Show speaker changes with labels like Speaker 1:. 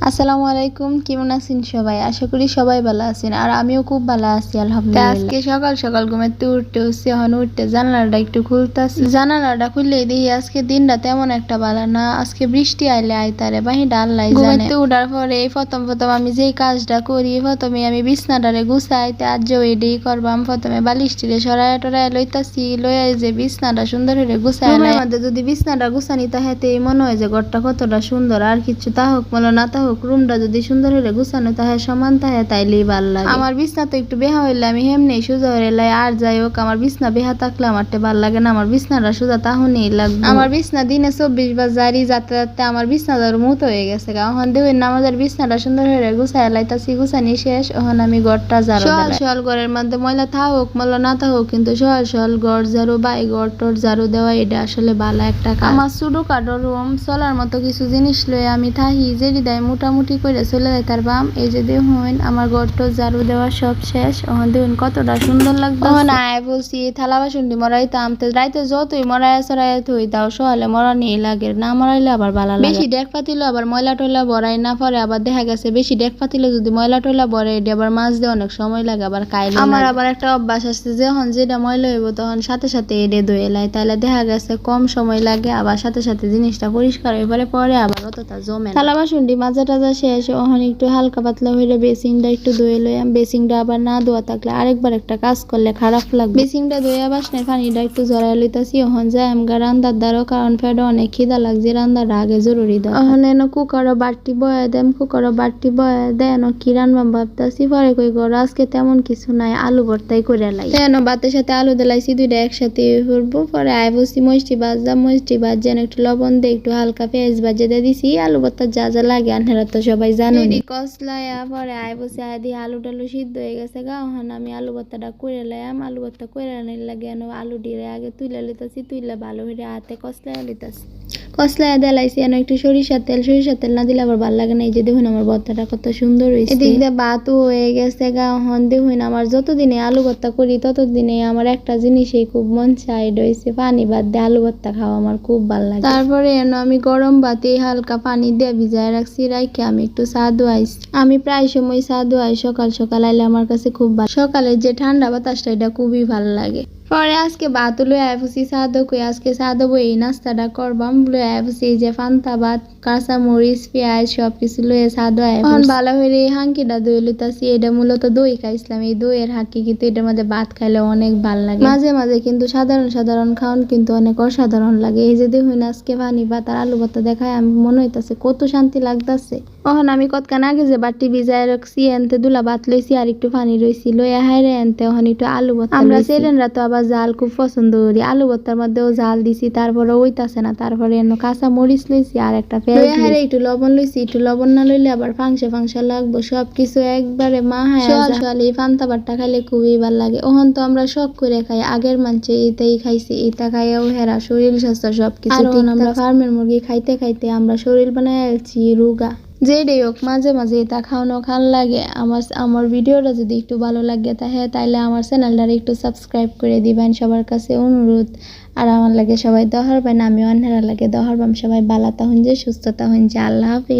Speaker 1: আসসালামু আলাইকুম, কেমন আছেন সবাই? আশা করি সবাই ভালো আছেন আর আমিও খুব ভালো আছি আলহামদুলিল্লাহ। আজকে সকাল সকাল ঘুমাতে উঠতে এখন উঠতে জানালাটা একটু খুলতেছি। জানালাটা খুললেই দেখি আজকে দিনটা তেমন একটা ভালো না। আজকে বৃষ্টি আইলে আইতারে বাহিটা আল্লাহ জানে। ঘুমাতে উঠার পরে প্রথম আমি যেই কাজটা করি, প্রথমে আমি বিছনাটারে গুছাইতে আজ এডি করবাম। প্রথমে বালিশ টিরে সরাই টরাই লইতাছি, লইয়া যে বিছনাটা সুন্দর করে গুছাই। রুমের মধ্যে যদি বিছনাটা গুছানি তাহাতে মনে হয় যে ঘরটা কতটা সুন্দর। আর কিছু তা হোক মলো না তা হোক, রুমটা যদি সুন্দর হলে গুছানো তাহে সমান তাহে তাইলেই ভালো লাগে। আমার বিছনা তো একটু বেহা হইলে আমি হেমনি সোজা হয়ে লাই। আর যাই হোক, আমার বিছনা বেহা থাকলে আমারটা ভালো লাগে না। আমার বিছনাটা সোজা তাহনেই লাগবে। আমার বিছনা দিনে 24 বার জারি যাতে যাতে আমার বিছনাটার মতো হয়ে গেছে। এখন দেখুন আমাদের বিছনাটা সুন্দর হয়ে গুছাই লাইতাছি। গুছানি শেষ, এখন আমি ঘরটা ঝাড়ু দেব। সকাল ঘরের মধ্যে ময়লা থাকুক ময়লা না থাকুক, কিন্তু সকাল ঘর ঝাড়ু বা ঘর টর ঝাড়ু দেওয়া এটা আসলে ভালো একটা কাজ। আমার ছোটো খাটো রুম চলার মতো কিছু জিনিস লয়ে আমি থাকি, যেটি দেয় মোটামুটি করে চলে যায় তার বাম। এই যে দেখুন আমার ঘরটা ঝাড়ু দেওয়া সব শেষ। এখন দেখুন কতটা সুন্দর লাগবে। এখন আয় বলছি থালা বাসনটি মরাইতাম, তো রাইতে যতই মরাইয়া চড়াইয়া থই দাও সকালে মরানি লাগে না, মরাইলে আবার ভালো লাগে। বেশি ডেক পাতিলে আবার ময়লা টয়লা বড়াই না পরে। আবার দেখা গেছে বেশি ডেক পাতিলে যদি ময়লা টয়লা বড়ে এটি আবার মাছ দিয়ে অনেক সময় লাগে, আবার কাইলে। আমার আবার একটা অভ্যাস আছে, যখন যেটা ময়লা হইব তখন সাথে সাথে এডে ধুয়ে লাই, তাহলে দেখা গেছে কম সময় লাগে, আবার সাথে সাথে জিনিসটা পরিষ্কার হয়ে পরে আবার অতটা জমে। থালা বাসনটি মাজা টাজা শেষ, ওখানে একটু হালকা পাতলা হইলে বেসিংটা একটু ধুয়ে লইয়াম। বেসিংটা আবার না ধোয়া থাকলে আরেকবার একটা কাজ করলে খারাপ লাগবে। বেসিংটা ধুয়ে বাসনের পানিটা একটু জড়াই লইতাছি। ওখান যায় আমগা রান্দার দ্বারও, কারণ ফেডে অনেক খিদা লাগছে, রান্দার আগে জরুরি দাও। ওখানে কুকারও বাটি বয়া দেন, কুকারও বাটি বয়া দেন কি রান্নাম ভাবতাছি। পরে কই গর আজকে তেমন কিছু নাই, আলু ভর্তাই করে লাই। তেন ভাতের সাথে আলু দিলাইছি, দুইটা একসাথে করবো। পরে আয় বসি মরিচটি ভাজলাম, মরিচটি ভাজেন একটু লবণ দিয়ে একটু হালকা পেঁয়াজ ভাজে দিয়ে দিছি। আলু ভর্তা যা যা লাগে আপনারা তো সবাই জানো। কসলাইয়া পরে আয় বসে আয় দিয়ে আলু টালু সিদ্ধ হয়ে গেছে গা। ওখানে আমি আলু ভর্তাটা করে লাইম। আলু ভর্তা করে আনার লাগে আলু ডিরে আগে তুলে লিতেছি, তুইলে ভালো হয়ে হাতে কসলাইয়া লিতেছি। কসলাইয়া দেলাইছি এনে একটু সরিষার তেল না দিলে আবার ভালো লাগে না। এই যে দেখুন আমার ভর্তাটা কত সুন্দর হয়েছে। এদিক দিয়ে ভাতও হয়ে গেছে গা। এখন দেখুন আমার যতদিনে আলু ভর্তা করি ততদিনে আমার একটা জিনিসই খুব মন চাই, হয়েছে পানি ভাত দিয়ে আলু ভর্তা খাওয়া আমার খুব ভালো লাগে। তারপরে আমি গরম ভাতে হালকা পানি দিয়ে ভিজায় রাখছি, রাইখে আমি একটু চা দোয়াইছি। আমি প্রায় সময় চা দোয়াই সকাল সকাল আইলে আমার কাছে খুব ভালো। সকালের যে ঠান্ডা বাতাসটা এটা খুবই ভালো লাগে। পরে আজকে ভাত লয়ে আইফুসি চা দোকই, আজকে চা দেবো এই নাস্তাটা করবাম। লয়ে আইফুসি এই যে পান্তা ভাত, কাঁচা মরিচ পেঁয়াজ সবকিছু লয়ে চা দোয়া। এখন ভালো হয়ে এই হাঙ্কিটা দই লইতাছি। এটা মূলত দই খাইছিলাম, এই দইয়ের হাঁকি, কিন্তু এটার মধ্যে ভাত খাইলে অনেক ভালো লাগে। মাঝে মাঝে কিন্তু সাধারণ খাওন কিন্তু অনেক অসাধারণ লাগে। এই যে দেখুন আজকে পানি ভাত আর আলু ভর্তা দেখায় আমি মনে হইতাছে কত শান্তি লাগতাছে। ওখানে আমি কতক্ষণ আগে যে বাটি ভিজায় রাখছি এনতে দুলা ভাত লইছি আর একটু পানি রইছি, লইয়া হাইরে এনতে ওখান একটু আলু ভর্তা। আমরা সেরেনরা তো আবার জাল খুব পছন্দ করি, আলু ভর্তার মধ্যেও জাল দিছি, তারপরে ওইতাছে না। তারপরে কাঁচা মরিচ লইছি আর একটা পেঁয়াজ হাইরে একটু লবণ লইছি। একটু লবণ না লইলে আবার ফাংসা লাগবো। সবকিছু একবারে সকালে এই পান্তা ভাতটা খাইলে খুবই ভালো লাগে। ওখান তো আমরা শখ করে খাই, আগের মানছে এটাই খাইছি, এটা খাইয়াও হেরা শরীর স্বাস্থ্য সবকিছু। আমরা ফার্মের মুরগি খাইতে খাইতে আমরা শরীর বানায় আছি রোগা। যেটাই হোক মাঝে মাঝে এটা খাওয়ানো খান লাগে। আমার ভিডিওটা যদি একটু ভালো লাগে তাইলে আমার চ্যানেলটা একটু সাবস্ক্রাইব করে দিবেন, সবার কাছে অনুরোধ। আর আমার লাগে সবাই দহরবেন, আমি অন্যেরা লাগে দহরবাম। সবাই ভালো থাকুন যে, সুস্থ থাকুন যে। আল্লাহ হাফেজ।